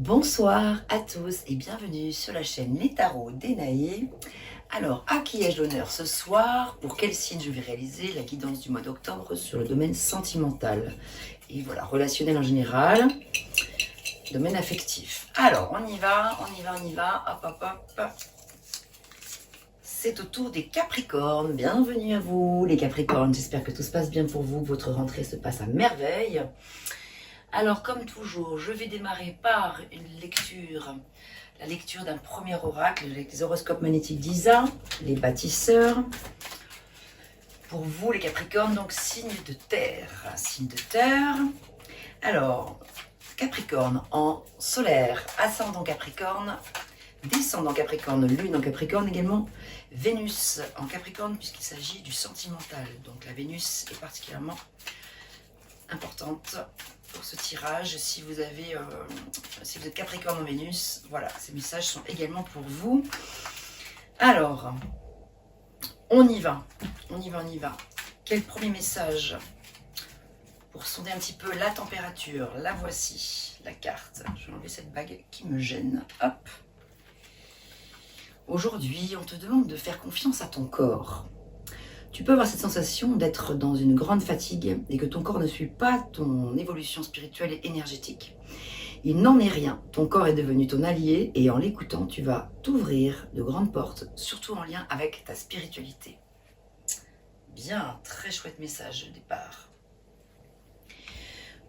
Bonsoir à tous et bienvenue sur la chaîne Les Tarots d'Enaïe. Alors, à qui ai-je l'honneur ce soir? Pour quel signe je vais réaliser la guidance du mois d'octobre sur le domaine sentimental? Et voilà, relationnel en général, domaine affectif. Alors, on y va, hop, hop, hop. C'est au tour des Capricornes. Bienvenue à vous les Capricornes, j'espère que tout se passe bien pour vous, que votre rentrée se passe à merveille. Alors, comme toujours, je vais démarrer par une lecture, la lecture d'un premier oracle avec les horoscopes magnétiques d'Isa, les bâtisseurs. Pour vous, les Capricornes, donc signe de terre. Signe de terre. Alors, Capricorne en solaire, ascendant Capricorne, descendant Capricorne, lune en Capricorne également, Vénus en Capricorne puisqu'il s'agit du sentimental. Donc la Vénus est particulièrement importante pour ce tirage. Si vous êtes Capricorne en Vénus, voilà, ces messages sont également pour vous. Alors, on y va. Quel premier message pour sonder un petit peu la température? La voici, la carte. Je vais enlever cette bague qui me gêne. Hop. Aujourd'hui, on te demande de faire confiance à ton corps. Tu peux avoir cette sensation d'être dans une grande fatigue et que ton corps ne suit pas ton évolution spirituelle et énergétique. Il n'en est rien. Ton corps est devenu ton allié et en l'écoutant, tu vas t'ouvrir de grandes portes, surtout en lien avec ta spiritualité. Bien, très chouette message de départ.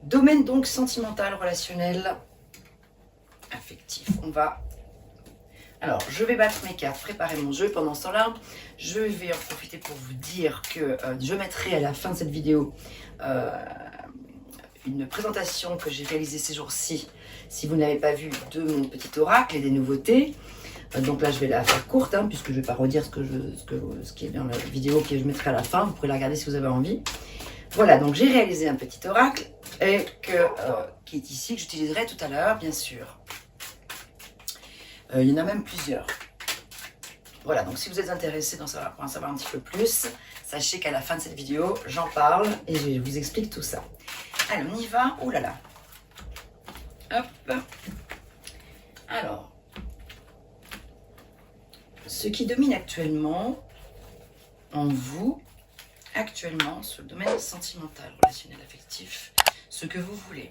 Domaine donc sentimental, relationnel, affectif. Alors, je vais battre mes cartes, préparer mon jeu. Pendant ce temps-là, je vais en profiter pour vous dire que je mettrai à la fin de cette vidéo une présentation que j'ai réalisée ces jours-ci, si vous ne l'avez pas vue, de mon petit oracle et des nouveautés. Donc là, je vais la faire courte, puisque je ne vais pas redire ce qui est dans la vidéo que je mettrai à la fin. Vous pourrez la regarder si vous avez envie. Voilà, donc j'ai réalisé un petit oracle et qui est ici, que j'utiliserai tout à l'heure, bien sûr. Il y en a même plusieurs. Voilà, donc si vous êtes intéressé pour en savoir un petit peu plus, sachez qu'à la fin de cette vidéo, j'en parle et je vous explique tout ça. Allez, on y va. Oh là là. Hop. Alors, ce qui domine actuellement en vous, actuellement, sur le domaine sentimental, relationnel, affectif, ce que vous voulez,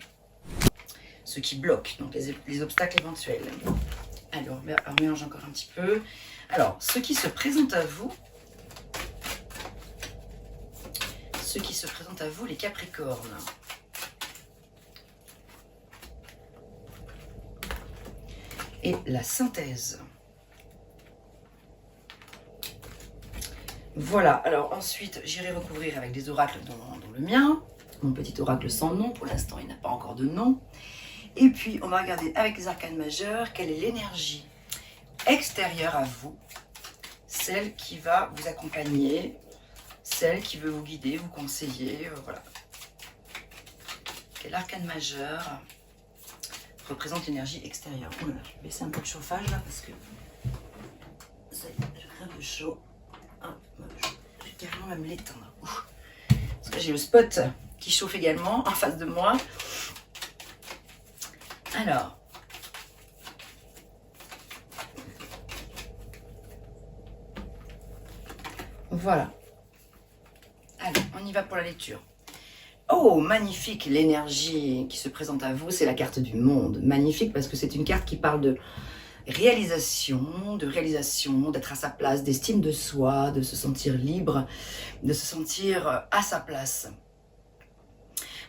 ce qui bloque, donc les obstacles éventuels. Alors, on mélange encore un petit peu. Alors, ce qui se présente à vous, les Capricornes. Et la synthèse. Voilà, alors ensuite, j'irai recouvrir avec des oracles dont le mien, mon petit oracle sans nom, pour l'instant, il n'a pas encore de nom. Et puis, on va regarder avec les arcanes majeurs, quelle est l'énergie extérieure à vous, celle qui va vous accompagner, celle qui veut vous guider, vous conseiller, voilà. Quel arcane majeur représente l'énergie extérieure? Oh là là, je vais baisser un peu le chauffage là, parce que ça y est, je crève de chaud. Je vais carrément même l'éteindre. Parce que j'ai le spot qui chauffe également en face de moi. Alors, voilà. Allez, on y va pour la lecture. Oh, magnifique, l'énergie qui se présente à vous, c'est la carte du monde. Magnifique parce que c'est une carte qui parle de réalisation, d'être à sa place, d'estime de soi, de se sentir libre, de se sentir à sa place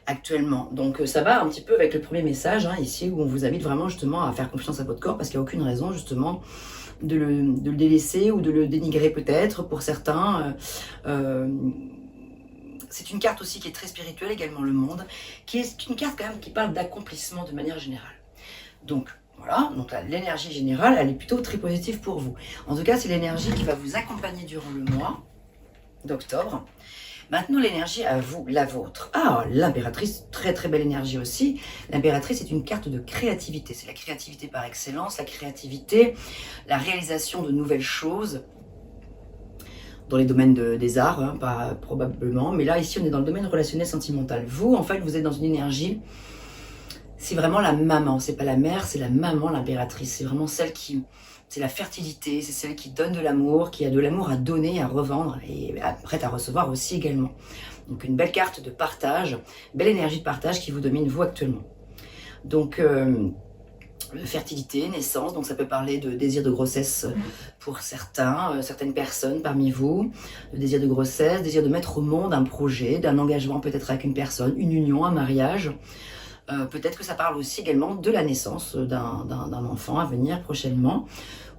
actuellement. Donc ça va un petit peu avec le premier message ici, où on vous invite vraiment justement à faire confiance à votre corps, parce qu'il n'y a aucune raison justement de le délaisser ou de le dénigrer peut-être pour certains. C'est une carte aussi qui est très spirituelle également, le monde, qui est une carte quand même qui parle d'accomplissement de manière générale. Donc voilà, donc l'énergie générale, elle est plutôt très positive pour vous. En tout cas, c'est l'énergie qui va vous accompagner durant le mois d'octobre. Maintenant, l'énergie à vous, la vôtre. Ah, l'impératrice, très très belle énergie aussi. L'impératrice est une carte de créativité. C'est la créativité par excellence, la créativité, la réalisation de nouvelles choses dans les domaines des arts, pas probablement. Mais là, ici, on est dans le domaine relationnel sentimental. Vous, en fait, vous êtes dans une énergie c'est vraiment la maman, c'est pas la mère, c'est la maman, l'impératrice. C'est vraiment celle qui, c'est la fertilité, c'est celle qui donne de l'amour, qui a de l'amour à donner, à revendre et prête à recevoir aussi également. Donc une belle carte de partage, belle énergie de partage qui vous domine vous actuellement. Donc fertilité, naissance, donc ça peut parler de désir de grossesse pour certains, certaines personnes parmi vous, de désir de grossesse, désir de mettre au monde un projet, d'un engagement peut-être avec une personne, une union, un mariage. Peut-être que ça parle aussi également de la naissance d'un enfant à venir prochainement,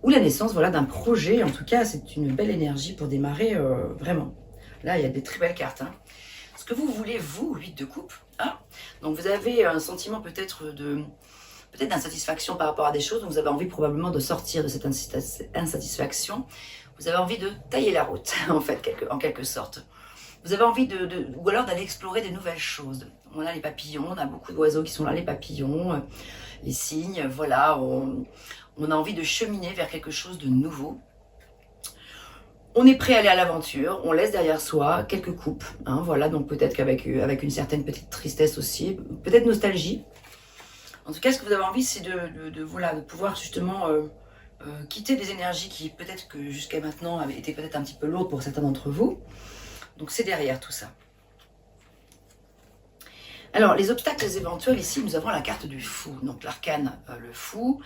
ou la naissance voilà, d'un projet. En tout cas, c'est une belle énergie pour démarrer, vraiment. Là, il y a des très belles cartes. Hein. Ce que vous voulez, vous, 8 de coupe. Hein, donc vous avez un sentiment peut-être d'insatisfaction par rapport à des choses, donc vous avez envie probablement de sortir de cette insatisfaction. Vous avez envie de tailler la route, en fait, en quelque sorte. Vous avez envie ou alors d'aller explorer des nouvelles choses. On a les papillons, on a beaucoup d'oiseaux qui sont là, les papillons, les cygnes, voilà. On a envie de cheminer vers quelque chose de nouveau. On est prêt à aller à l'aventure, on laisse derrière soi quelques coupes. Hein, voilà, donc peut-être qu'avec une certaine petite tristesse aussi, peut-être nostalgie. En tout cas, ce que vous avez envie, c'est de pouvoir justement quitter des énergies qui peut-être que jusqu'à maintenant avaient été peut-être un petit peu lourdes pour certains d'entre vous. Donc c'est derrière tout ça. Alors, les obstacles éventuels, ici, nous avons la carte du fou. Donc l'arcane, le fou,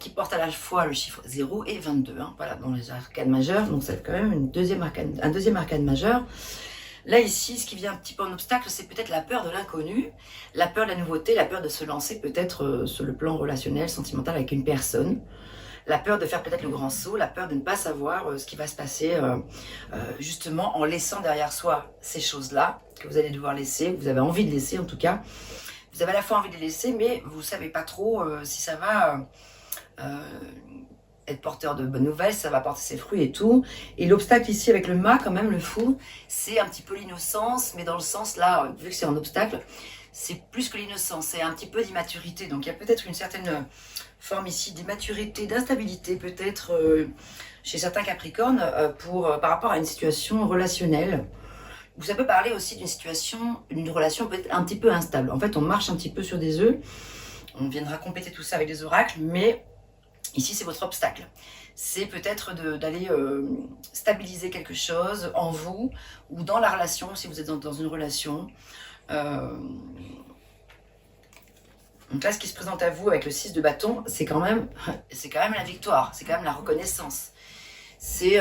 qui porte à la fois le chiffre 0 et 22. Hein, voilà, dans les arcanes majeures. Donc c'est quand même un deuxième arcane majeur. Là, ici, ce qui vient un petit peu en obstacle, c'est peut-être la peur de l'inconnu, la peur de la nouveauté, la peur de se lancer peut-être sur le plan relationnel, sentimental avec une personne. La peur de faire peut-être le grand saut, la peur de ne pas savoir ce qui va se passer justement en laissant derrière soi ces choses-là que vous allez devoir laisser, que vous avez envie de laisser en tout cas. Vous avez à la fois envie de les laisser, mais vous ne savez pas trop si ça va être porteur de bonnes nouvelles, ça va porter ses fruits et tout. Et l'obstacle ici avec le mât, quand même, le fou, c'est un petit peu l'innocence, mais dans le sens là, vu que c'est un obstacle, c'est plus que l'innocence, c'est un petit peu d'immaturité. Donc il y a peut-être une certaine forme ici d'immaturité, d'instabilité peut-être chez certains Capricornes par rapport à une situation relationnelle. Ou ça peut parler aussi d'une relation peut-être un petit peu instable. En fait, on marche un petit peu sur des œufs. On viendra compléter tout ça avec des oracles, mais ici, c'est votre obstacle. C'est peut-être d'aller stabiliser quelque chose en vous ou dans la relation, si vous êtes dans une relation. Donc là, ce qui se présente à vous avec le 6 de bâton, c'est quand même la victoire, c'est quand même la reconnaissance. C'est,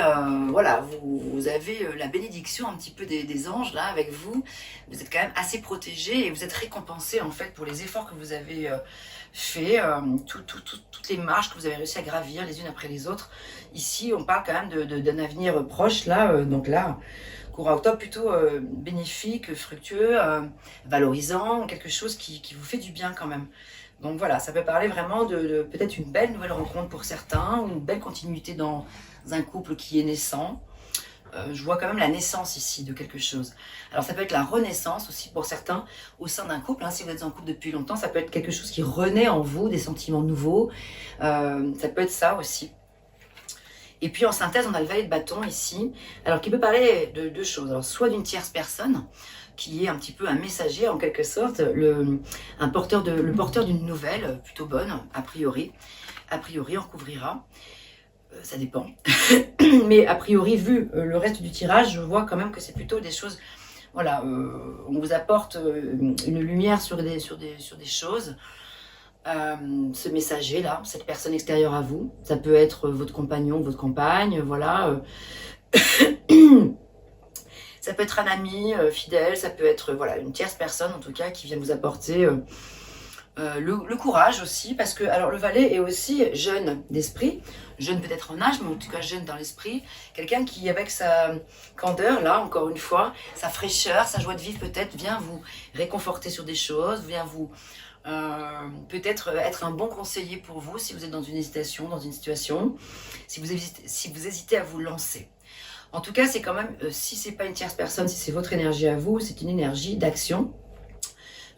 voilà, vous avez la bénédiction un petit peu des anges là avec vous. Vous êtes quand même assez protégé et vous êtes récompensé en fait pour les efforts que vous avez fait, toutes les marches que vous avez réussi à gravir les unes après les autres. Ici, on parle quand même d'un avenir proche là, donc là, courant octobre plutôt bénéfique, fructueux, valorisant, quelque chose qui vous fait du bien quand même. Donc voilà, ça peut parler vraiment de peut-être une belle nouvelle rencontre pour certains, ou une belle continuité dans un couple qui est naissant. Je vois quand même la naissance ici de quelque chose. Alors ça peut être la renaissance aussi pour certains au sein d'un couple. Hein, si vous êtes en couple depuis longtemps, ça peut être quelque chose qui renaît en vous, des sentiments nouveaux. Ça peut être ça aussi. Et puis en synthèse, on a le valet de bâton ici, alors qui peut parler de deux choses. Alors soit d'une tierce personne, qui est un petit peu un messager en quelque sorte, le porteur d'une nouvelle plutôt bonne, a priori. A priori, on couvrira. Ça dépend. Mais a priori, vu le reste du tirage, je vois quand même que c'est plutôt des choses... Voilà, on vous apporte une lumière sur des choses. Ce messager là, cette personne extérieure à vous, ça peut être votre compagnon, votre compagne, voilà. Ça peut être un ami fidèle, ça peut être voilà une tierce personne en tout cas qui vient vous apporter le courage aussi, parce que alors le valet est aussi jeune d'esprit, jeune peut-être en âge, mais en tout cas jeune dans l'esprit, quelqu'un qui avec sa candeur là, encore une fois, sa fraîcheur, sa joie de vivre peut-être vient vous réconforter sur des choses, vient vous peut-être être un bon conseiller pour vous si vous êtes dans une hésitation, dans une situation, si vous hésitez à vous lancer. En tout cas, c'est quand même, si c'est pas une tierce personne, si c'est votre énergie à vous, c'est une énergie d'action,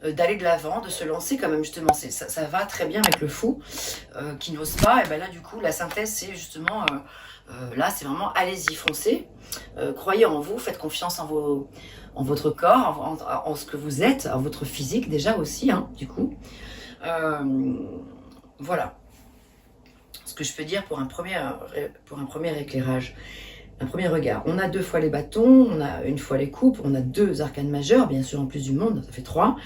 d'aller de l'avant, de se lancer quand même justement. Ça va très bien avec le fou qui n'ose pas. Et ben là du coup la synthèse c'est justement, là c'est vraiment allez-y, foncez, croyez en vous, faites confiance en votre corps, en ce que vous êtes, en votre physique déjà aussi, hein, du coup. Voilà ce que je peux dire pour un premier éclairage. Un premier regard. On a 2 fois les bâtons, on a 1 fois les coupes, on a 2 arcanes majeurs, bien sûr en plus du monde, ça fait 3.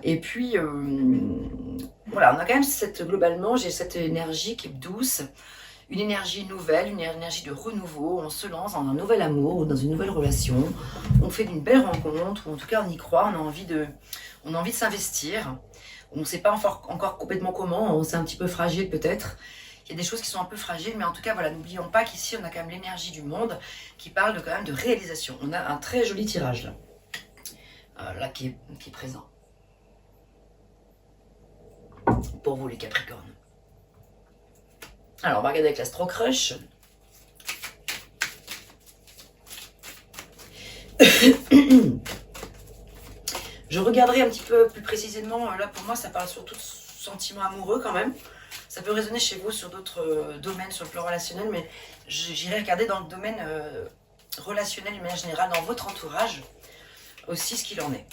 Et puis, voilà, on a quand même globalement, j'ai cette énergie qui est douce, une énergie nouvelle, une énergie de renouveau. On se lance dans un nouvel amour, ou dans une nouvelle relation, on fait une belle rencontre, ou en tout cas on y croit, on a envie de s'investir. On ne sait pas encore complètement comment, on c'est un petit peu fragile peut-être. Il y a des choses qui sont un peu fragiles, mais en tout cas, voilà, n'oublions pas qu'ici, on a quand même l'énergie du monde qui parle quand même de réalisation. On a un très joli tirage là qui est présent. Pour vous, les Capricornes. Alors, on va regarder avec l'Astro Crush. Je regarderai un petit peu plus précisément. Là, pour moi, ça parle surtout de sentiments amoureux quand même. Ça peut résonner chez vous sur d'autres domaines, sur le plan relationnel, mais j'irai regarder dans le domaine relationnel, d'une manière générale, dans votre entourage, aussi ce qu'il en est.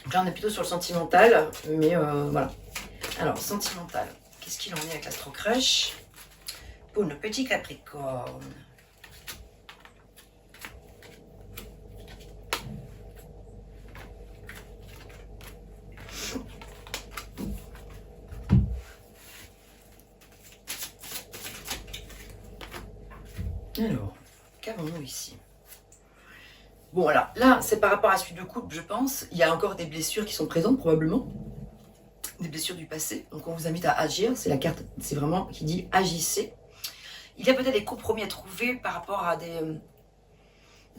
Donc là, on est plutôt sur le sentimental, mais voilà. Alors, sentimental, qu'est-ce qu'il en est avec l'Astro Crush pour nos petits Capricornes? Alors, qu'avons-nous ici? Bon, voilà, là, c'est par rapport à la suite de couple, je pense. Il y a encore des blessures qui sont présentes, probablement. Des blessures du passé. Donc, on vous invite à agir. C'est la carte, c'est vraiment qui dit agissez. Il y a peut-être des compromis à trouver par rapport à une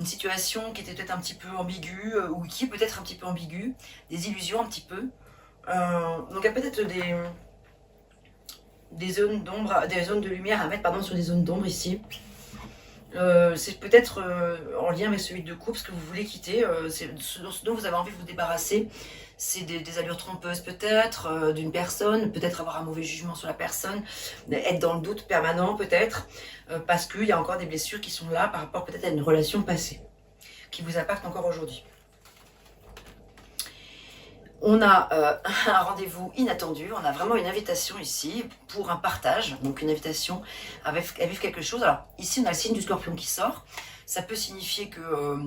situation qui était peut-être un petit peu ambiguë, ou qui est peut-être un petit peu ambiguë. Des illusions un petit peu. Donc, il y a peut-être des zones d'ombre, des zones de lumière à mettre, pardon, sur des zones d'ombre ici. C'est peut-être en lien avec celui de couple, ce que vous voulez quitter, ce dont vous avez envie de vous débarrasser. C'est des allures trompeuses peut-être, d'une personne, peut-être avoir un mauvais jugement sur la personne, être dans le doute permanent peut-être, parce qu'il y a encore des blessures qui sont là par rapport peut-être à une relation passée, qui vous impacte encore aujourd'hui. On a un rendez-vous inattendu, on a vraiment une invitation ici pour un partage, donc une invitation à vivre quelque chose. Alors ici on a le signe du Scorpion qui sort, ça peut signifier que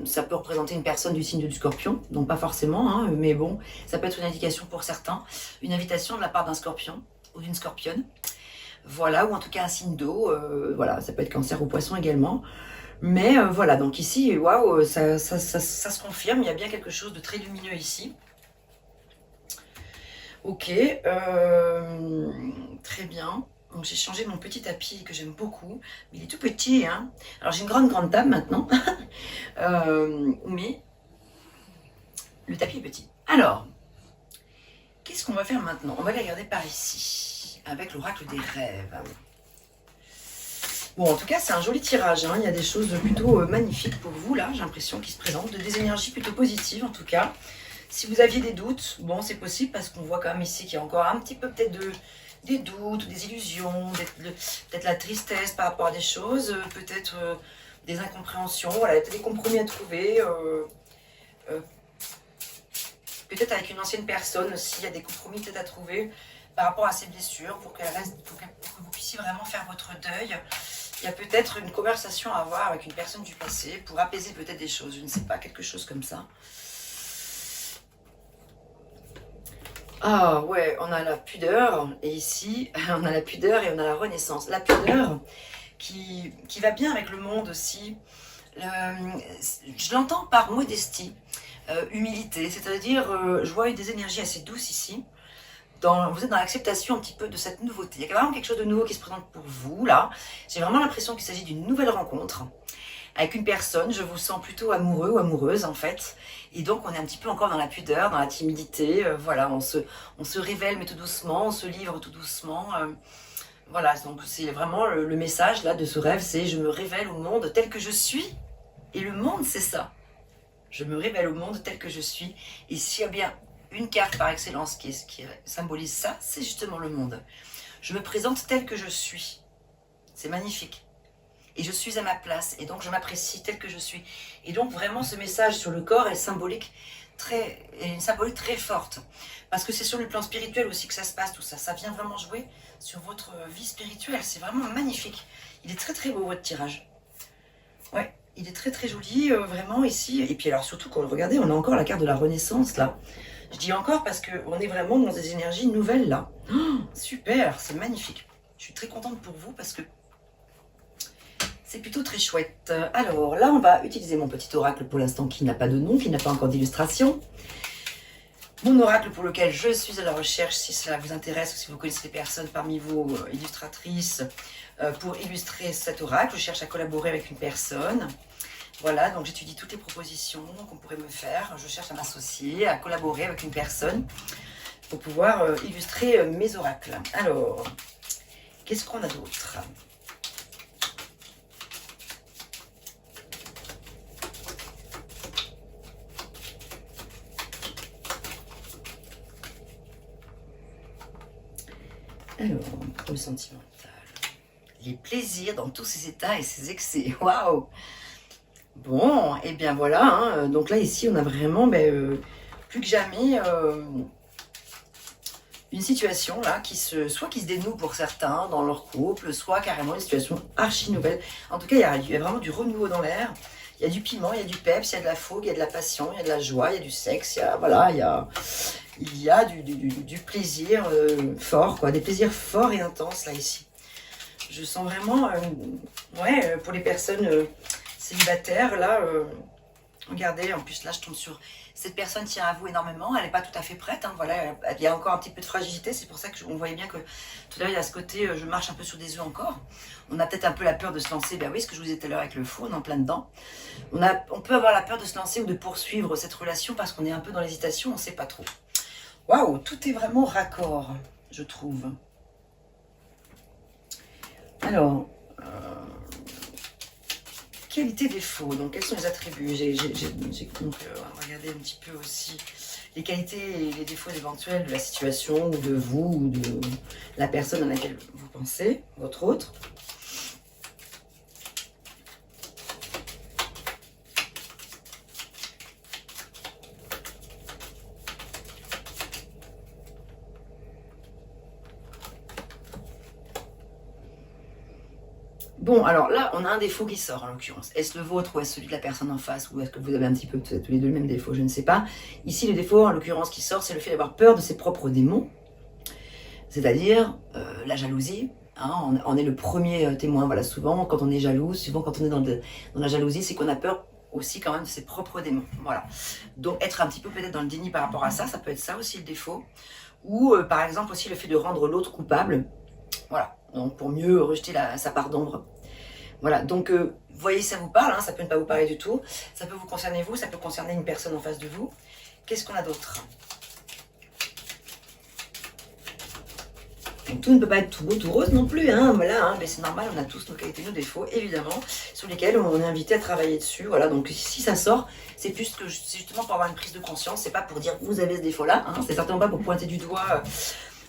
ça peut représenter une personne du signe du Scorpion, donc pas forcément, hein, mais bon, ça peut être une indication pour certains, une invitation de la part d'un Scorpion ou d'une Scorpionne, voilà, ou en tout cas un signe d'eau, voilà, ça peut être Cancer ou Poisson également. Mais voilà, donc ici, waouh, ça se confirme, il y a bien quelque chose de très lumineux ici. Ok, très bien. Donc j'ai changé mon petit tapis que j'aime beaucoup, mais il est tout petit, hein. Alors j'ai une grande table maintenant, mais le tapis est petit. Alors, qu'est-ce qu'on va faire maintenant? On va les regarder par ici, avec l'oracle des rêves. Bon, en tout cas, c'est un joli tirage, hein. Il y a des choses plutôt magnifiques pour vous, là, j'ai l'impression, qui se présentent, des énergies plutôt positives, en tout cas. Si vous aviez des doutes, bon, c'est possible, parce qu'on voit quand même ici qu'il y a encore un petit peu peut-être des doutes, des illusions, peut-être la tristesse par rapport à des choses, peut-être des incompréhensions, voilà, peut-être des compromis à trouver, peut-être avec une ancienne personne aussi, il y a des compromis peut-être à trouver par rapport à ces blessures, pour que vous puissiez vraiment faire votre deuil. Il y a peut-être une conversation à avoir avec une personne du passé pour apaiser peut-être des choses, je ne sais pas, quelque chose comme ça. Ah ouais, on a la pudeur, et ici, on a la pudeur et on a la renaissance. La pudeur qui va bien avec le monde aussi. Je l'entends par modestie, humilité, c'est-à-dire, je vois des énergies assez douces ici. Vous êtes dans l'acceptation un petit peu de cette nouveauté. Il y a vraiment quelque chose de nouveau qui se présente pour vous, là. J'ai vraiment l'impression qu'il s'agit d'une nouvelle rencontre avec une personne. Je vous sens plutôt amoureux ou amoureuse, en fait. Et donc, on est un petit peu encore dans la pudeur, dans la timidité. Voilà, on se révèle, mais tout doucement. On se livre tout doucement. Voilà, donc c'est vraiment le message, là, de ce rêve. C'est « Je me révèle au monde tel que je suis. » Et le monde, c'est ça. Je me révèle au monde tel que je suis. Et s'il y a bien une carte par excellence qui symbolise ça, c'est justement le monde. Je me présente tel que je suis. C'est magnifique. Et je suis à ma place. Et donc, je m'apprécie tel que je suis. Et donc, vraiment, ce message sur le corps est symbolique, une symbolique très forte. Parce que c'est sur le plan spirituel aussi que ça se passe, tout ça. Ça vient vraiment jouer sur votre vie spirituelle. C'est vraiment magnifique. Il est très, très beau, votre tirage. Ouais, il est très, très joli, vraiment, ici. Et puis, alors, surtout, quand vous regardez, on a encore la carte de la Renaissance, là. Je dis encore parce qu'on est vraiment dans des énergies nouvelles, là. Oh, super, c'est magnifique. Je suis très contente pour vous parce que c'est plutôt très chouette. Alors là, on va utiliser mon petit oracle pour l'instant qui n'a pas de nom, qui n'a pas encore d'illustration. Mon oracle pour lequel je suis à la recherche, si cela vous intéresse ou si vous connaissez des personnes parmi vos illustratrices pour illustrer cet oracle. Je cherche à collaborer avec une personne. Voilà, donc j'étudie toutes les propositions qu'on pourrait me faire. Je cherche à m'associer, à collaborer avec une personne pour pouvoir illustrer mes oracles. Alors, qu'est-ce qu'on a d'autre ? Alors, le sentimental. Les plaisirs dans tous ses états et ses excès. Waouh! Bon, et bien voilà. Hein, donc là, ici, on a vraiment, plus que jamais, une situation là soit qui se dénoue pour certains dans leur couple, soit carrément une situation archi nouvelle. En tout cas, il y a vraiment du renouveau dans l'air. Il y a du piment, il y a du peps, il y a de la fougue, il y a de la passion, il y a de la joie, il y a du sexe, il y a du plaisir fort, quoi, des plaisirs forts et intenses là ici. Je sens vraiment, pour les personnes célibataires là, regardez, en plus là je tombe sur cette personne tient à vous énormément, elle n'est pas tout à fait prête, hein, voilà, il y a encore un petit peu de fragilité, c'est pour ça qu'on voyait bien que tout à l'heure il y a ce côté, je marche un peu sur des œufs encore. On a peut-être un peu la peur de se lancer, ben oui, ce que je vous disais tout à l'heure avec le fou, on est en plein dedans. On peut avoir la peur de se lancer ou de poursuivre cette relation parce qu'on est un peu dans l'hésitation, on ne sait pas trop. Waouh, tout est vraiment raccord, je trouve. Alors, qualité défaut, donc quels sont les attributs? Donc, on va regarder un petit peu aussi les qualités et les défauts éventuels de la situation, ou de vous, ou de la personne à laquelle vous pensez, votre autre. Bon, alors là, on a un défaut qui sort en l'occurrence. Est-ce le vôtre ou est-ce celui de la personne en face? Ou est-ce que vous avez un petit peu tous les deux le même défaut? Je ne sais pas. Ici, le défaut en l'occurrence qui sort, c'est le fait d'avoir peur de ses propres démons. C'est-à-dire la jalousie. Hein, on est le premier témoin. Voilà, souvent, quand on est jaloux, souvent quand on est dans la jalousie, c'est qu'on a peur aussi quand même de ses propres démons. Voilà. Donc, être un petit peu peut-être dans le déni par rapport à ça, ça peut être ça aussi le défaut. Ou par exemple aussi le fait de rendre l'autre coupable. Voilà. Donc, pour mieux rejeter sa part d'ombre. Voilà, donc vous voyez, ça vous parle, hein, ça peut ne pas vous parler du tout. Ça peut vous concerner vous, ça peut concerner une personne en face de vous. Qu'est-ce qu'on a d'autre? Tout ne peut pas être tout beau, tout rose non plus, hein, voilà, hein, mais c'est normal, on a tous nos qualités, nos défauts, évidemment, sur lesquels on est invité à travailler dessus. Voilà, donc si ça sort, c'est justement pour avoir une prise de conscience, c'est pas pour dire vous avez ce défaut-là, hein, c'est certainement pas pour pointer du doigt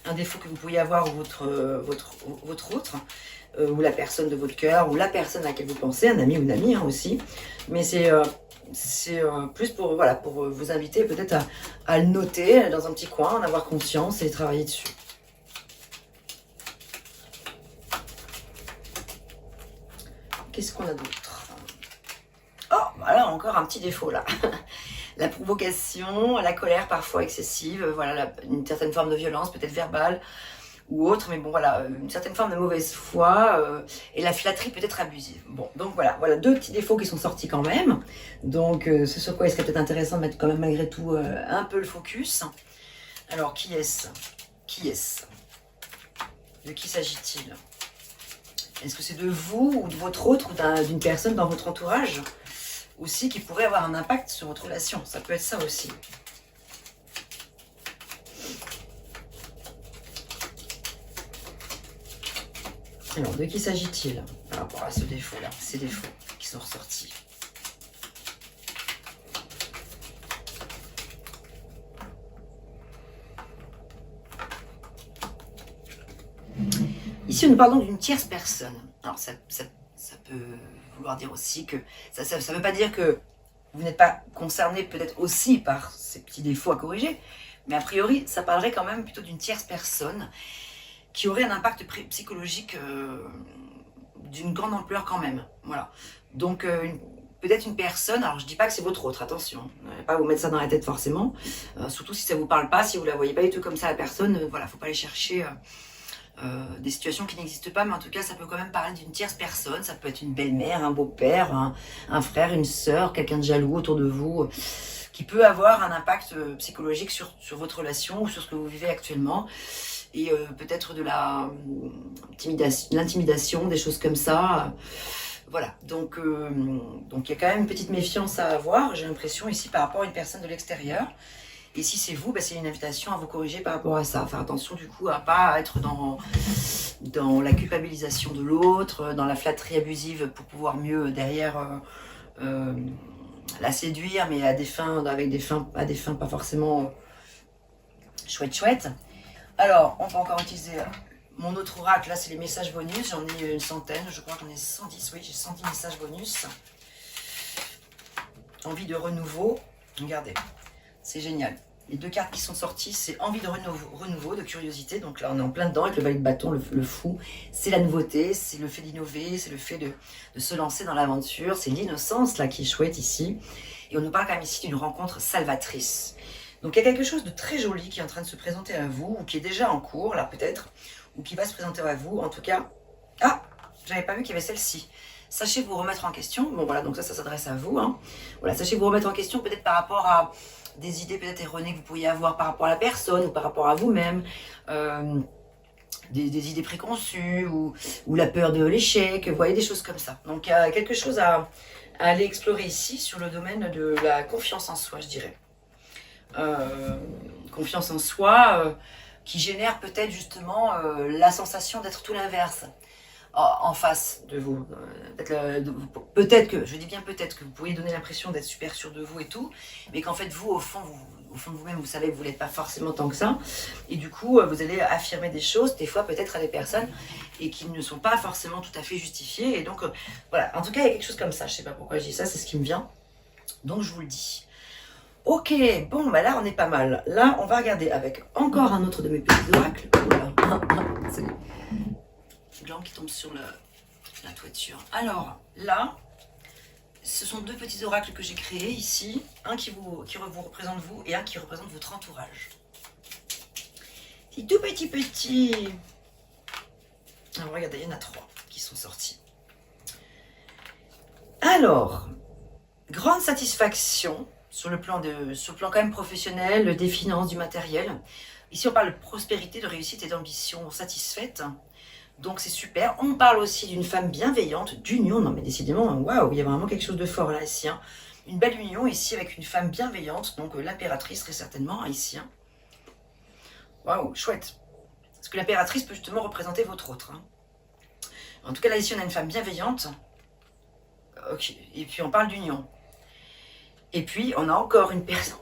un défaut que vous pourriez avoir ou votre autre. Ou la personne de votre cœur, ou la personne à laquelle vous pensez, un ami ou une amie hein, aussi. Mais c'est plus pour, voilà, pour vous inviter peut-être à le noter dans un petit coin, en avoir conscience et travailler dessus. Qu'est-ce qu'on a d'autre? Oh, voilà encore un petit défaut là. La provocation, la colère parfois excessive, voilà, une certaine forme de violence, peut-être verbale, ou autre, mais bon voilà, une certaine forme de mauvaise foi et la flatterie peut être abusive. Bon, donc voilà deux petits défauts qui sont sortis quand même. Donc ce sur quoi il serait peut-être intéressant de mettre quand même malgré tout un peu le focus. Alors qui est-ce? Qui est-ce? De qui s'agit-il? Est-ce que c'est de vous ou de votre autre ou d'une personne dans votre entourage aussi qui pourrait avoir un impact sur votre relation? Ça peut être ça aussi. Alors, de qui s'agit-il par rapport à ce défaut-là, ces défauts qui sont ressortis? Ici, nous parlons d'une tierce personne. Alors, ça peut vouloir dire aussi que... Ça ne veut pas dire que vous n'êtes pas concerné peut-être aussi par ces petits défauts à corriger, mais a priori, ça parlerait quand même plutôt d'une tierce personne qui aurait un impact psychologique d'une grande ampleur quand même. Voilà. Donc, peut-être une personne, alors je dis pas que c'est votre autre, attention, ne pas vous mettre ça dans la tête forcément, surtout si ça vous parle pas, si vous la voyez pas du tout comme ça la personne, voilà, faut pas aller chercher des situations qui n'existent pas, mais en tout cas ça peut quand même parler d'une tierce personne, ça peut être une belle-mère, un beau-père, un frère, une sœur, quelqu'un de jaloux autour de vous, qui peut avoir un impact psychologique sur votre relation ou sur ce que vous vivez actuellement, et peut-être de l'intimidation, des choses comme ça. Voilà, donc il y a quand même une petite méfiance à avoir, j'ai l'impression ici par rapport à une personne de l'extérieur. Et si c'est vous, c'est une invitation à vous corriger par rapport à ça. Faire attention du coup à pas être dans la culpabilisation de l'autre, dans la flatterie abusive pour pouvoir mieux derrière la séduire, mais à des fins pas forcément chouettes. Alors, on peut encore utiliser mon autre oracle, là c'est les messages bonus, j'en ai une centaine, je crois qu'on est 110, oui j'ai 110 messages bonus. Envie de renouveau, regardez, c'est génial. Les deux cartes qui sont sorties, c'est envie de renouveau, de curiosité, donc là on est en plein dedans avec le valet de bâton, le fou, c'est la nouveauté, c'est le fait d'innover, c'est le fait de se lancer dans l'aventure, c'est l'innocence là qui est chouette ici, et on nous parle quand même ici d'une rencontre salvatrice. Donc il y a quelque chose de très joli qui est en train de se présenter à vous, ou qui est déjà en cours là peut-être, ou qui va se présenter à vous, en tout cas. Ah, j'avais pas vu qu'il y avait celle-ci. Sachez vous remettre en question. Bon voilà, donc ça s'adresse à vous. Hein. Voilà, sachez vous remettre en question peut-être par rapport à des idées peut-être erronées que vous pourriez avoir par rapport à la personne ou par rapport à vous-même. Des idées préconçues ou la peur de l'échec. Vous voyez, des choses comme ça. Donc il y a quelque chose à aller explorer ici sur le domaine de la confiance en soi, je dirais. Confiance en soi qui génère peut-être justement la sensation d'être tout l'inverse en face de vous. Peut-être que, je dis bien peut-être que vous pourriez donner l'impression d'être super sûr de vous et tout, mais qu'en fait vous, au fond de vous-même, vous savez que vous n'êtes pas forcément tant que ça, et du coup vous allez affirmer des choses, des fois peut-être à des personnes, et qui ne sont pas forcément tout à fait justifiées, et donc voilà, en tout cas il y a quelque chose comme ça, je sais pas pourquoi je dis ça, c'est ce qui me vient, donc je vous le dis. Ok, bon, là on est pas mal. Là, on va regarder avec encore un autre de mes petits oracles. Voilà. C'est les glands qui tombent sur la toiture. Alors, là, ce sont deux petits oracles que j'ai créés ici. Un qui vous représente vous et un qui représente votre entourage. C'est tout petit. Alors, regardez, il y en a 3 qui sont sortis. Alors, grande satisfaction. Sur le plan quand même professionnel, des finances, du matériel. Ici, on parle de prospérité, de réussite et d'ambition satisfaite. Donc, c'est super. On parle aussi d'une femme bienveillante, d'union. Non, mais décidément, waouh, il y a vraiment quelque chose de fort là, ici. Hein. Une belle union ici avec une femme bienveillante. Donc, l'impératrice, très certainement, ici. Hein. Waouh, chouette. Parce que l'impératrice peut justement représenter votre autre. Hein. En tout cas, là, ici, on a une femme bienveillante. Ok. Et puis, on parle d'union. Et puis, on a encore une personne,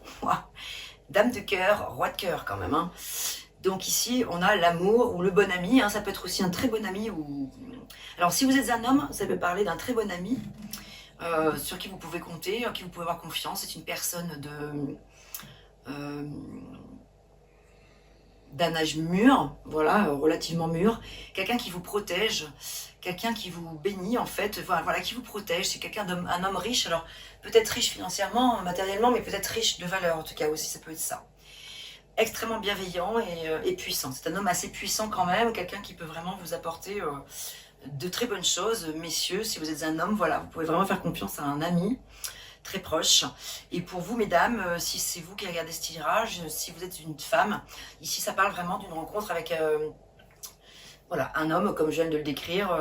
dame de cœur, roi de cœur quand même. Hein. Donc ici, on a l'amour ou le bon ami. Hein. Ça peut être aussi un très bon ami. Alors, si vous êtes un homme, ça peut parler d'un très bon ami sur qui vous pouvez compter, en qui vous pouvez avoir confiance. C'est une personne d'un âge mûr, voilà, relativement mûr. Quelqu'un qui vous protège, quelqu'un qui vous bénit en fait, voilà, qui vous protège. C'est un homme riche, alors peut-être riche financièrement, matériellement, mais peut-être riche de valeur en tout cas aussi, ça peut être ça. Extrêmement bienveillant et puissant. C'est un homme assez puissant quand même, quelqu'un qui peut vraiment vous apporter de très bonnes choses. Messieurs, si vous êtes un homme, voilà, vous pouvez vraiment faire confiance à un ami très proche. Et pour vous, mesdames, si c'est vous qui regardez ce tirage, si vous êtes une femme, ici ça parle vraiment d'une rencontre avec voilà, un homme, comme je viens de le décrire,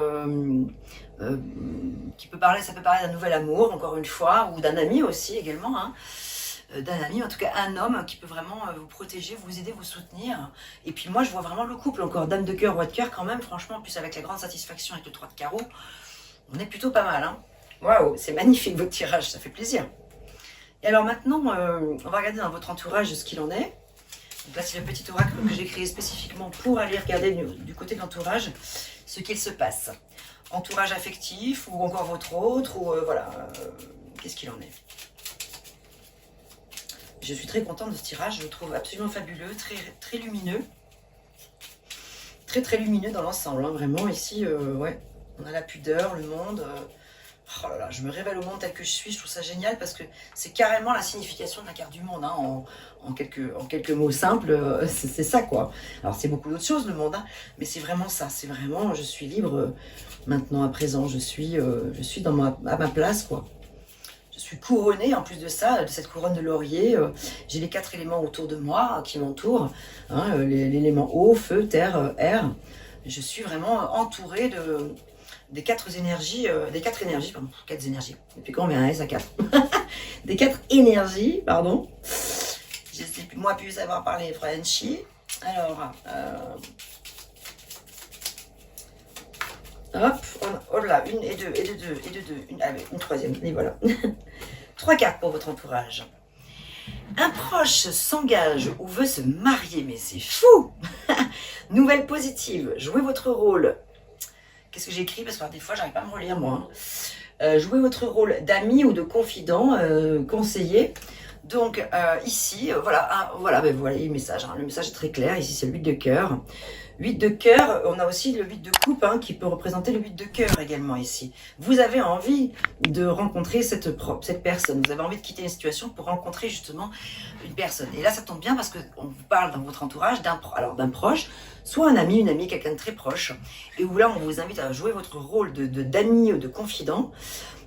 qui peut parler, ça peut parler d'un nouvel amour, encore une fois, ou d'un ami aussi également, hein, d'un ami, en tout cas un homme qui peut vraiment vous protéger, vous aider, vous soutenir. Et puis moi, je vois vraiment le couple, encore dame de cœur, roi de cœur, quand même, franchement, en plus avec la grande satisfaction avec le 3 de carreau, on est plutôt pas mal, hein. Waouh, c'est magnifique votre tirage, ça fait plaisir. Et alors maintenant, on va regarder dans votre entourage ce qu'il en est. Donc là, c'est le petit oracle que j'ai créé spécifiquement pour aller regarder du côté de l'entourage. ce qu'il se passe. Entourage affectif ou encore votre autre, ou voilà, qu'est-ce qu'il en est? Je suis très contente de ce tirage, je le trouve absolument fabuleux, très lumineux. Très lumineux dans l'ensemble, hein, vraiment ici, ouais, on a la pudeur, le monde. Oh là là, je me révèle au monde tel que je suis, je trouve ça génial parce que c'est carrément la signification de la carte du monde, hein, en quelques mots simples, c'est ça quoi. Alors c'est beaucoup d'autres choses le monde, hein, mais c'est vraiment ça, c'est vraiment, je suis libre maintenant à présent, je suis à ma place quoi. Je suis couronnée en plus de ça, de cette couronne de laurier. J'ai les 4 éléments autour de moi qui m'entourent. Hein, l'élément eau, feu, terre, air. Je suis vraiment entourée des 4 énergies, pardon, 4 énergies. Depuis quand on met un S à 4 des 4 énergies, pardon. Je sais plus, moi plus savoir parler Frenchy. Alors, hop, oh là, une et deux, une troisième, et voilà. 3 cartes pour votre entourage. Un proche s'engage ou veut se marier, mais c'est fou. Nouvelle positive, jouez votre rôle. Qu'est-ce que j'ai écrit? Parce que des fois, j'arrive pas à me relire, moi. Jouez votre rôle d'ami ou de confident, conseiller. Donc, ici, voilà, voilà, ben, voilà le message. Hein. Le message est très clair. Ici, c'est le 8 de cœur. 8 de cœur, on a aussi le 8 de coupe hein, qui peut représenter le 8 de cœur également ici. Vous avez envie de rencontrer cette personne, vous avez envie de quitter une situation pour rencontrer justement une personne. Et là, ça tombe bien parce qu'on vous parle dans votre entourage d'un proche, soit un ami, une amie, quelqu'un de très proche, et où là, on vous invite à jouer votre rôle d'ami ou de confident.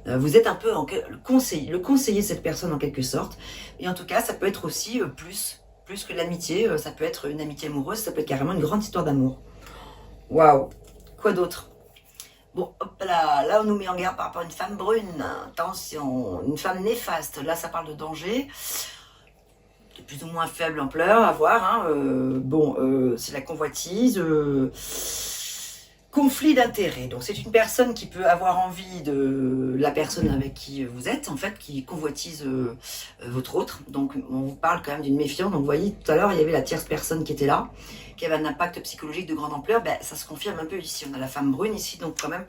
Vous êtes un peu le conseiller de cette personne en quelque sorte. Et en tout cas, ça peut être aussi plus que l'amitié, ça peut être une amitié amoureuse, ça peut être carrément une grande histoire d'amour. Waouh! Quoi d'autre? Bon, hop là, on nous met en garde par rapport à une femme brune. Attention, une femme néfaste. Là, ça parle de danger. De plus ou moins faible ampleur, à voir. Hein. C'est la convoitise. Conflit d'intérêts. Donc, c'est une personne qui peut avoir envie de la personne avec qui vous êtes, en fait, qui convoitise votre autre. Donc, on vous parle quand même d'une méfiance. Donc, vous voyez, tout à l'heure, il y avait la tierce personne qui était là, qui avait un impact psychologique de grande ampleur. Ben, ça se confirme un peu ici. On a la femme brune ici, donc quand même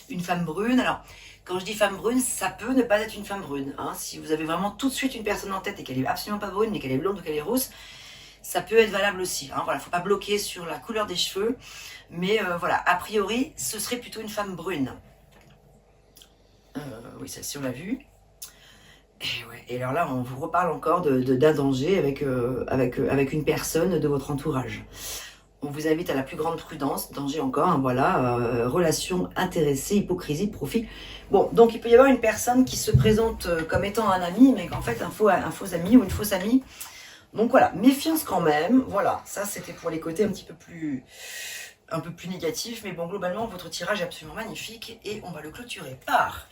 une femme brune. Alors, quand je dis femme brune, ça peut ne pas être une femme brune. Hein. Si vous avez vraiment tout de suite une personne en tête et qu'elle est absolument pas brune, mais qu'elle est blonde ou qu'elle est rousse, ça peut être valable aussi. Hein. Voilà, faut pas bloquer sur la couleur des cheveux. Mais voilà, a priori, ce serait plutôt une femme brune. Oui, celle-ci, on l'a vue. Et alors là, on vous reparle encore d'un danger avec une personne de votre entourage. On vous invite à la plus grande prudence, danger encore, hein, voilà, relation intéressée, hypocrisie, profit. Bon, donc il peut y avoir une personne qui se présente comme étant un ami, mais qu'en fait un faux ami ou une fausse amie. Donc voilà, méfiance quand même, voilà, ça c'était pour les côtés un peu plus négatif, mais bon, globalement, votre tirage est absolument magnifique et on va le clôturer par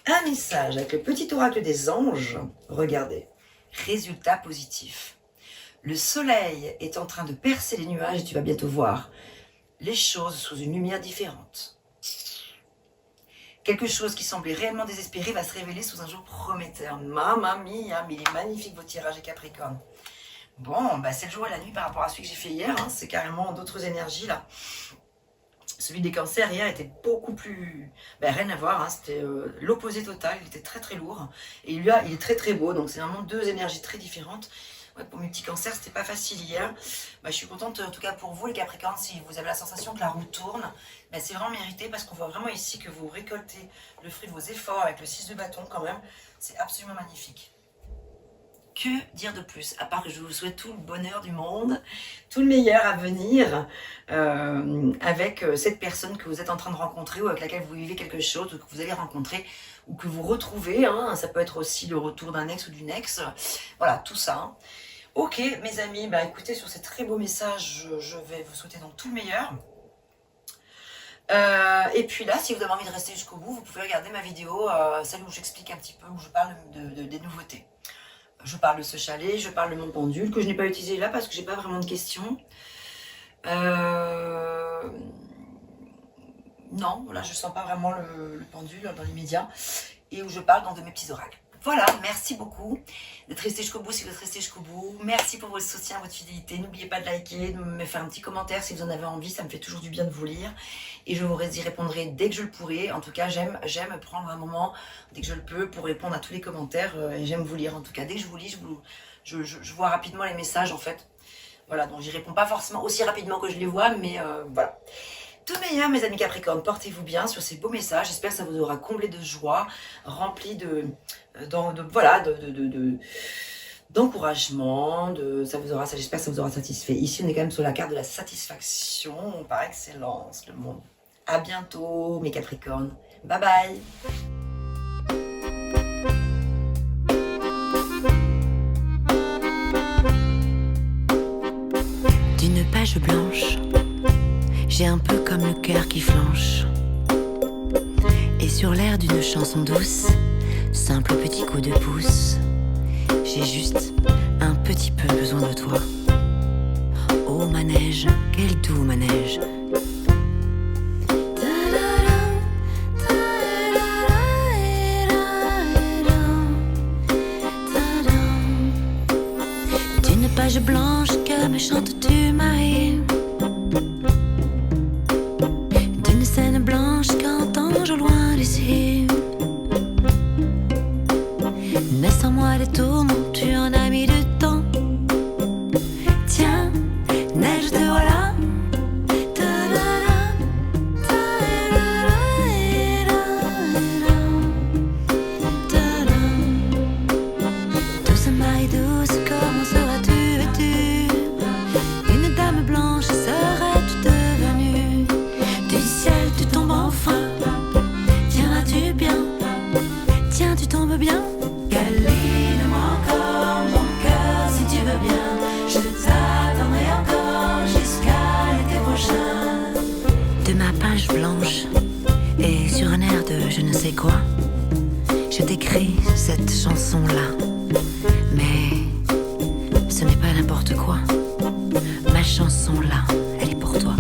un message avec le petit oracle des anges. Regardez, résultat positif. Le soleil est en train de percer les nuages et tu vas bientôt voir les choses sous une lumière différente. Quelque chose qui semblait réellement désespéré va se révéler sous un jour prometteur. Mamma mia, mais il est magnifique votre tirage, Capricorne. Bon, bah c'est le jour et la nuit par rapport à celui que j'ai fait hier. Hein. C'est carrément d'autres énergies là. Celui des cancers hier était beaucoup plus... rien à voir, hein. C'était l'opposé total. Il était très lourd. Et lui, il est très beau. Donc c'est vraiment deux énergies très différentes. Ouais, pour mes petits cancers, c'était pas facile hier. Je suis contente en tout cas pour vous les Capricornes. Si vous avez la sensation que la roue tourne, c'est vraiment mérité parce qu'on voit vraiment ici que vous récoltez le fruit de vos efforts avec le 6 de bâton quand même. C'est absolument magnifique. Que dire de plus, à part que je vous souhaite tout le bonheur du monde, tout le meilleur à venir avec cette personne que vous êtes en train de rencontrer ou avec laquelle vous vivez quelque chose ou que vous allez rencontrer ou que vous retrouvez. Hein. Ça peut être aussi le retour d'un ex ou d'une ex. Voilà, tout ça. Hein. Ok, mes amis, écoutez, sur ces très beaux messages, je vais vous souhaiter donc tout le meilleur. Et puis là, si vous avez envie de rester jusqu'au bout, vous pouvez regarder ma vidéo, celle où j'explique un petit peu, où je parle des nouveautés. Je parle de ce chalet, je parle de mon pendule, que je n'ai pas utilisé là parce que j'ai pas vraiment de questions. Non, là je sens pas vraiment le pendule dans l'immédiat. Et où je parle dans de mes petits oracles. Voilà, merci beaucoup d'être resté jusqu'au bout si vous êtes resté jusqu'au bout. Merci pour votre soutien, votre fidélité. N'oubliez pas de liker, de me faire un petit commentaire si vous en avez envie. Ça me fait toujours du bien de vous lire. Et je vous y répondrai dès que je le pourrai. En tout cas, j'aime prendre un moment dès que je le peux pour répondre à tous les commentaires. Et j'aime vous lire. En tout cas, dès que je vous lis, je vois rapidement les messages en fait. Voilà, donc j'y réponds pas forcément aussi rapidement que je les vois, mais voilà. Tout meilleur, mes amis Capricorne, portez-vous bien sur ces beaux messages. J'espère que ça vous aura comblé de joie, rempli d'encouragement, j'espère que ça vous aura satisfait. Ici, on est quand même sur la carte de la satisfaction, par excellence, le monde. À bientôt, mes Capricornes. Bye bye. D'une page blanche, j'ai un peu comme le cœur qui flanche. Et sur l'air d'une chanson douce, simple petit coup de pouce, j'ai juste un petit peu besoin de toi. Oh manège, quel doux manège. D'une page blanche que me chantes-tu, Marie? D'une scène blanche qu'entends-je au loin d'ici? Mais sans moi les tourments, tu en as mis du temps. Tiens, neige te voilà. Douce Marie douce, comment seras-tu vêtue? Une dame blanche serais-tu devenue? Du ciel tu tombes enfin. Tiendras-tu bien? Tiens, tu tombes bien? Câline-moi encore mon cœur si tu veux bien. Je t'attendrai encore jusqu'à l'été prochain. De ma page blanche et sur un air de je ne sais quoi, je t'écris cette chanson-là. Mais ce n'est pas n'importe quoi. Ma chanson-là, elle est pour toi.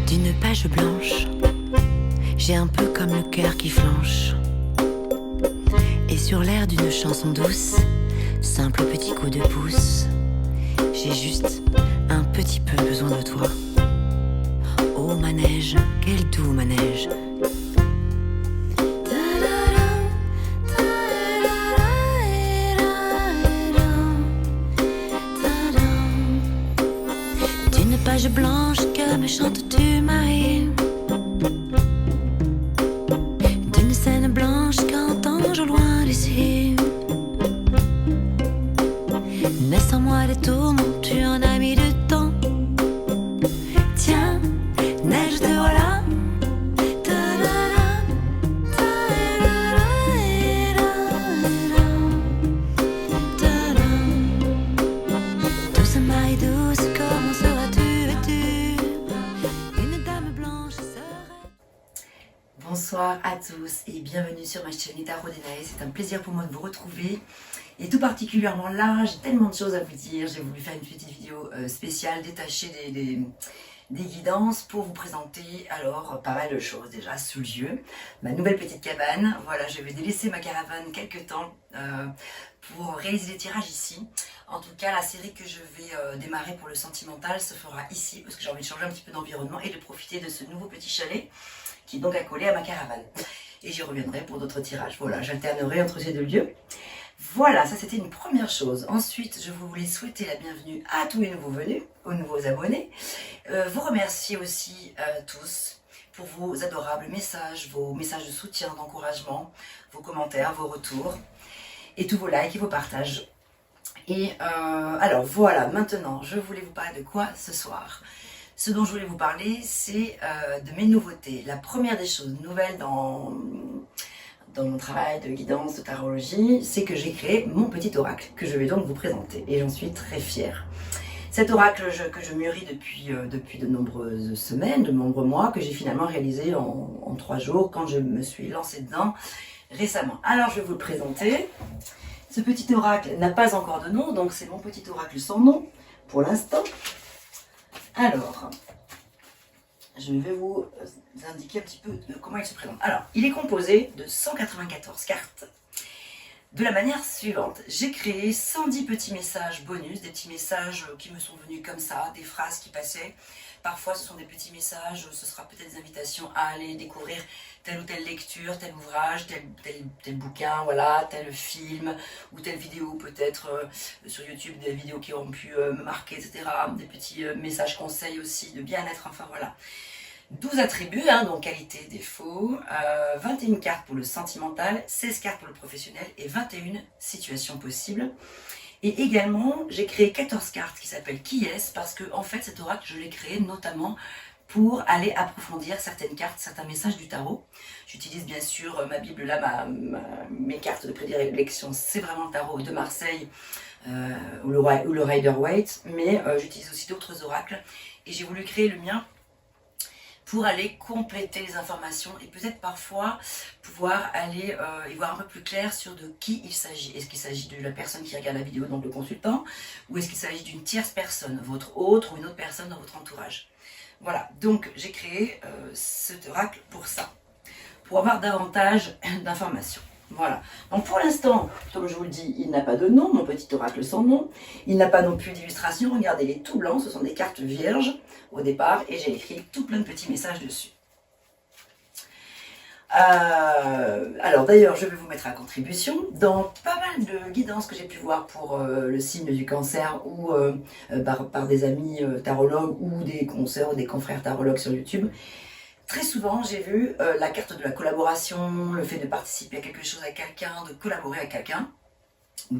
D'une page blanche, j'ai un peu comme le cœur qui flanche. Et sur l'air d'une chanson douce, simple petit coup de pouce, j'ai juste un petit peu besoin de toi. Oh manège, quel doux manège. D'une page blanche que me chantes-tu, Marie? D'une scène blanche qu'entends-je au loin d'ici? Mais sans moi les tourments, tu en as mis du temps. Tiens, tous et bienvenue sur ma chaîne Tarot d'Enaë. C'est un plaisir pour moi de vous retrouver et tout particulièrement là, j'ai tellement de choses à vous dire. J'ai voulu faire une petite vidéo spéciale détachée des guidances pour vous présenter alors pas mal de choses déjà sous le yeux. Ma nouvelle petite cabane, voilà, je vais délaisser ma caravane quelques temps pour réaliser des tirages ici. En tout cas, la série que je vais démarrer pour le sentimental se fera ici parce que j'ai envie de changer un petit peu d'environnement et de profiter de ce nouveau petit chalet qui est donc accolé à ma caravane. Et j'y reviendrai pour d'autres tirages. Voilà, j'alternerai entre ces deux lieux. Voilà, ça c'était une première chose. Ensuite, je voulais souhaiter la bienvenue à tous les nouveaux venus, aux nouveaux abonnés. Vous remercier aussi tous pour vos adorables messages, vos messages de soutien, d'encouragement, vos commentaires, vos retours, et tous vos likes et vos partages. Et alors voilà, maintenant, je voulais vous parler de quoi ce soir? Ce dont je voulais vous parler, c'est de mes nouveautés. La première des choses nouvelles dans mon travail de guidance, de tarologie, c'est que j'ai créé mon petit oracle, que je vais donc vous présenter. Et j'en suis très fière. Cet oracle que je mûris depuis de nombreuses semaines, de nombreux mois, que j'ai finalement réalisé en 3 jours, quand je me suis lancée dedans récemment. Alors je vais vous le présenter. Ce petit oracle n'a pas encore de nom, donc c'est mon petit oracle sans nom, pour l'instant. Alors, je vais vous indiquer un petit peu de comment il se présente. Alors, il est composé de 194 cartes. De la manière suivante, j'ai créé 110 petits messages bonus, des petits messages qui me sont venus comme ça, des phrases qui passaient. Parfois, ce sont des petits messages, ce sera peut-être des invitations à aller découvrir telle ou telle lecture, tel ouvrage, tel bouquin, voilà, tel film ou telle vidéo, peut-être sur YouTube, des vidéos qui ont pu me marquer, etc. Des petits messages conseils aussi, de bien-être, enfin voilà. 12 attributs, hein, donc qualité, défaut, 21 cartes pour le sentimental, 16 cartes pour le professionnel et 21 situations possibles. Et également, j'ai créé 14 cartes qui s'appellent Qui est-ce, parce que en fait, cet oracle, je l'ai créé notamment pour aller approfondir certaines cartes, certains messages du tarot. J'utilise bien sûr ma Bible là, mes cartes de prédilection, c'est vraiment le tarot de Marseille ou le Rider-Waite, mais j'utilise aussi d'autres oracles et j'ai voulu créer le mien pour aller compléter les informations et peut-être parfois pouvoir aller y voir un peu plus clair sur de qui il s'agit. Est-ce qu'il s'agit de la personne qui regarde la vidéo, donc le consultant, ou est-ce qu'il s'agit d'une tierce personne, votre autre ou une autre personne dans votre entourage. Voilà, donc j'ai créé cet oracle pour ça, pour avoir davantage d'informations. Voilà, donc pour l'instant, comme je vous le dis, il n'a pas de nom, mon petit oracle sans nom. Il n'a pas non plus d'illustration, regardez, il est tout blanc, ce sont des cartes vierges au départ, et j'ai écrit tout plein de petits messages dessus. Alors d'ailleurs, je vais vous mettre à contribution dans pas mal de guidances que j'ai pu voir pour le signe du cancer ou par des amis tarologues ou des consoeurs ou des confrères tarologues sur YouTube. Très souvent, j'ai vu la carte de la collaboration, le fait de participer à quelque chose avec quelqu'un, de collaborer avec quelqu'un, ou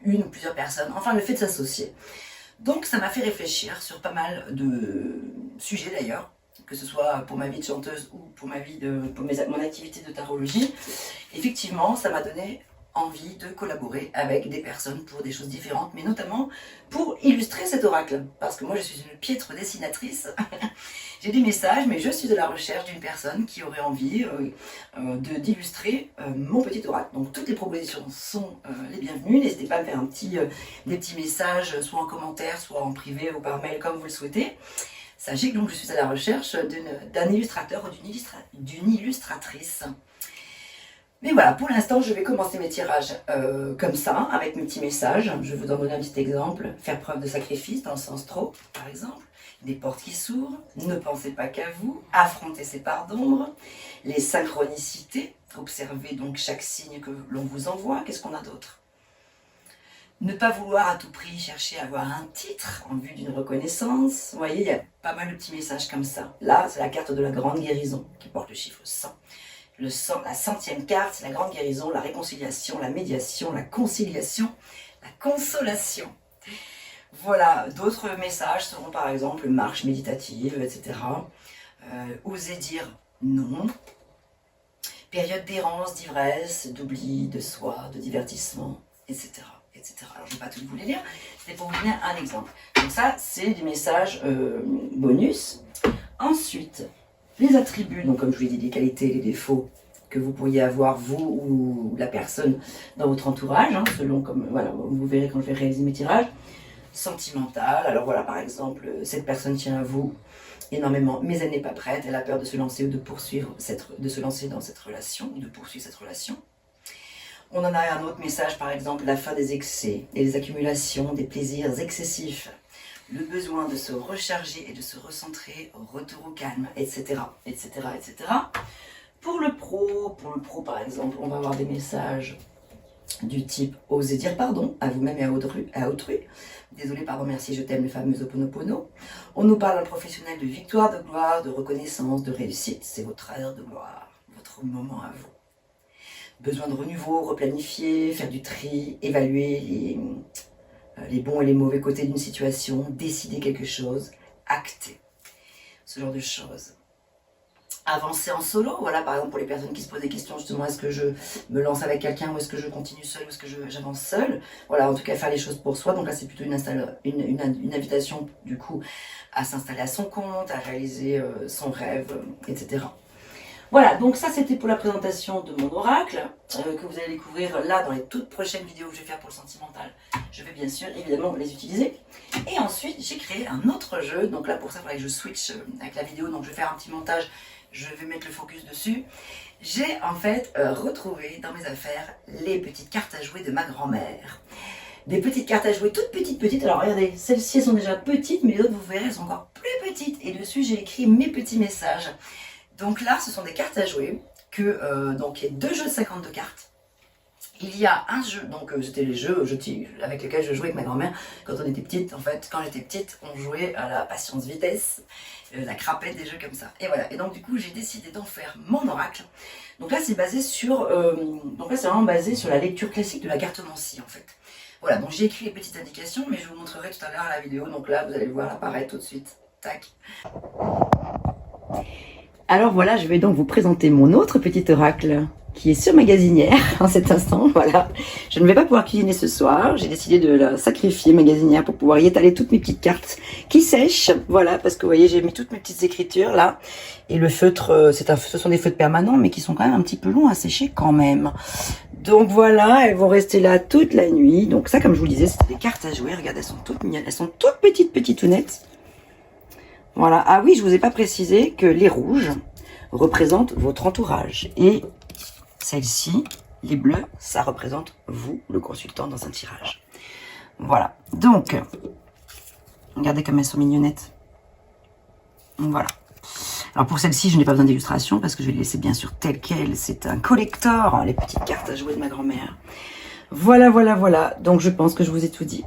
une ou plusieurs personnes, enfin le fait de s'associer. Donc ça m'a fait réfléchir sur pas mal de sujets d'ailleurs, que ce soit pour ma vie de chanteuse ou pour mon activité de tarologie. Effectivement, ça m'a donné envie de collaborer avec des personnes pour des choses différentes, mais notamment pour illustrer cet oracle, parce que moi je suis une piètre dessinatrice. J'ai des messages, mais je suis à la recherche d'une personne qui aurait envie d'illustrer mon petit oracle. Donc toutes les propositions sont les bienvenues. N'hésitez pas à me faire des petits messages, soit en commentaire, soit en privé ou par mail, comme vous le souhaitez. Sachez que donc, je suis à la recherche d'un illustrateur ou d'une illustratrice. Mais voilà, pour l'instant, je vais commencer mes tirages comme ça, avec mes petits messages. Je vais vous en donner un petit exemple. Faire preuve de sacrifice, dans le sens trop, par exemple. Des portes qui s'ouvrent, ne pensez pas qu'à vous, affrontez ces parts d'ombre, les synchronicités, observez donc chaque signe que l'on vous envoie. Qu'est-ce qu'on a d'autre? Ne pas vouloir à tout prix chercher à avoir un titre en vue d'une reconnaissance. Vous voyez, il y a pas mal de petits messages comme ça. Là, c'est la carte de la grande guérison qui porte le chiffre 100. La 100e carte, c'est la grande guérison, la réconciliation, la médiation, la conciliation, la consolation. Voilà, d'autres messages seront par exemple marche méditative, etc. Oser dire non. Période d'errance, d'ivresse, d'oubli, de soi, de divertissement, etc. etc. Alors je ne vais pas tout vous les lire, c'était pour vous donner un exemple. Donc ça, c'est des messages bonus. Ensuite, les attributs, donc comme je vous l'ai dit, les qualités, les défauts que vous pourriez avoir, vous ou la personne dans votre entourage, hein, selon comme, voilà, vous verrez quand je vais réaliser mes tirages. Sentimental, alors voilà, par exemple, cette personne tient à vous énormément, mais elle n'est pas prête, elle a peur de se lancer ou de poursuivre, de se lancer dans cette relation, ou de poursuivre cette relation. On en a un autre message, par exemple, la fin des excès et les accumulations des plaisirs excessifs, le besoin de se recharger et de se recentrer, retour au calme, etc., etc., etc. Pour le pro, par exemple, on va avoir des messages du type « Osez dire pardon à vous-même et à autrui ». Désolé, pardon, merci, je t'aime, le fameux Ho'oponopono. On nous parle en professionnel de victoire, de gloire, de reconnaissance, de réussite. C'est votre heure de gloire, votre moment à vous. Besoin de renouveau, replanifier, faire du tri, évaluer les bons et les mauvais côtés d'une situation, décider quelque chose, acter. Ce genre de choses. Avancer en solo, voilà, par exemple pour les personnes qui se posent des questions justement, est-ce que je me lance avec quelqu'un ou est-ce que je continue seul ou est-ce que j'avance seul, voilà, en tout cas faire les choses pour soi. Donc là c'est plutôt une invitation du coup à s'installer à son compte, à réaliser son rêve, etc. Voilà, donc ça c'était pour la présentation de mon oracle, que vous allez découvrir là dans les toutes prochaines vidéos que je vais faire pour le sentimental. Je vais bien sûr évidemment les utiliser. Et ensuite j'ai créé un autre jeu, donc là pour ça il faudrait que je switch avec la vidéo, donc je vais faire un petit montage. Je vais mettre le focus dessus. J'ai en fait retrouvé dans mes affaires les petites cartes à jouer de ma grand-mère. Des petites cartes à jouer toutes petites. Alors regardez, celles-ci sont déjà petites, mais les autres, vous verrez, elles sont encore plus petites. Et dessus, j'ai écrit mes petits messages. Donc là, ce sont des cartes à jouer. Donc il y a 2 jeux de 52 cartes. Il y a un jeu, donc c'était les jeux avec lesquels je jouais avec ma grand-mère quand on était petite. En fait, quand j'étais petite, on jouait à la patience-vitesse, la crapette, des jeux comme ça. Et voilà, et donc du coup, j'ai décidé d'en faire mon oracle. Donc là, c'est basé sur, c'est vraiment basé sur la lecture classique de la cartomancie, en fait. Voilà, donc j'ai écrit les petites indications, mais je vous montrerai tout à l'heure à la vidéo. Donc là, vous allez le voir apparaître tout de suite. Tac. Alors voilà, je vais donc vous présenter mon autre petit oracle qui est sur Magasinière en cet instant, voilà. Je ne vais pas pouvoir cuisiner ce soir, j'ai décidé de la sacrifier Magasinière pour pouvoir y étaler toutes mes petites cartes qui sèchent, voilà, parce que vous voyez, j'ai mis toutes mes petites écritures là, et le feutre, ce sont des feutres permanents, mais qui sont quand même un petit peu longs à sécher quand même. Donc voilà, elles vont rester là toute la nuit, donc ça, comme je vous le disais, c'est des cartes à jouer, regardez, elles sont toutes mignonnes, elles sont toutes petitounettes. Voilà, ah oui, je vous ai pas précisé que les rouges représentent votre entourage, et celle-ci, les bleus, ça représente vous, le consultant, dans un tirage. Voilà. Donc, regardez comme elles sont mignonnettes. Voilà. Alors pour celle-ci, je n'ai pas besoin d'illustration parce que je vais les laisser bien sûr telles quelles. C'est un collector, les petites cartes à jouer de ma grand-mère. Voilà. Donc je pense que je vous ai tout dit.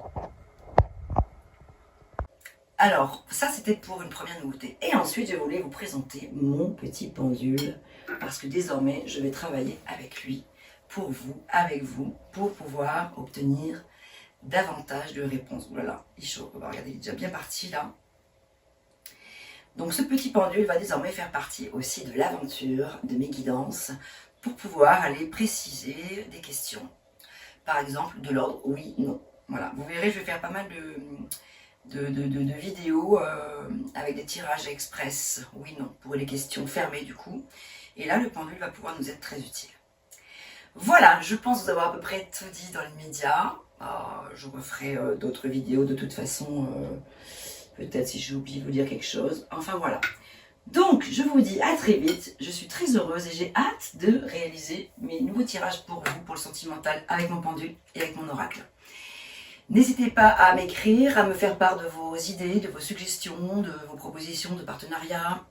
Alors, ça c'était pour une première nouveauté. Et ensuite, je voulais vous présenter mon petit pendule. Parce que désormais, je vais travailler avec lui, pour vous, avec vous, pour pouvoir obtenir davantage de réponses. Voilà, il chauffe. Regardez, il est déjà bien parti là. Donc ce petit pendule va désormais faire partie aussi de l'aventure, de mes guidances, pour pouvoir aller préciser des questions. Par exemple, de l'ordre oui, non. Voilà, vous verrez, je vais faire pas mal de vidéos avec des tirages express, oui, non, pour les questions fermées du coup. Et là, le pendule va pouvoir nous être très utile. Voilà, je pense vous avoir à peu près tout dit dans les médias. Je referai d'autres vidéos de toute façon, peut-être si j'ai oublié de vous dire quelque chose. Enfin voilà. Donc, je vous dis à très vite. Je suis très heureuse et j'ai hâte de réaliser mes nouveaux tirages pour vous, pour le sentimental, avec mon pendule et avec mon oracle. N'hésitez pas à m'écrire, à me faire part de vos idées, de vos suggestions, de vos propositions de partenariat.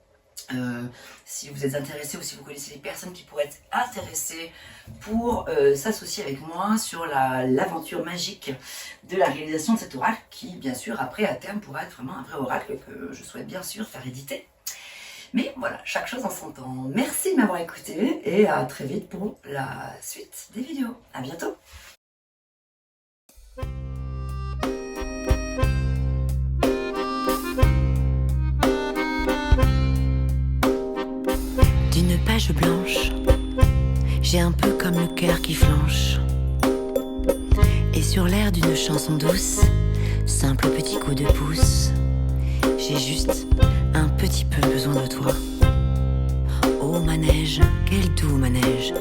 Si vous êtes intéressé ou si vous connaissez des personnes qui pourraient être intéressées pour s'associer avec moi sur l'aventure magique de la réalisation de cet oracle qui, bien sûr, après, à terme, pourra être vraiment un vrai oracle que je souhaite bien sûr faire éditer. Mais voilà, chaque chose en son temps. Merci de m'avoir écouté et à très vite pour la suite des vidéos. À bientôt. D'une page blanche, j'ai un peu comme le cœur qui flanche. Et sur l'air d'une chanson douce, simple petit coup de pouce, j'ai juste un petit peu besoin de toi. Oh, beau manège, quel doux manège.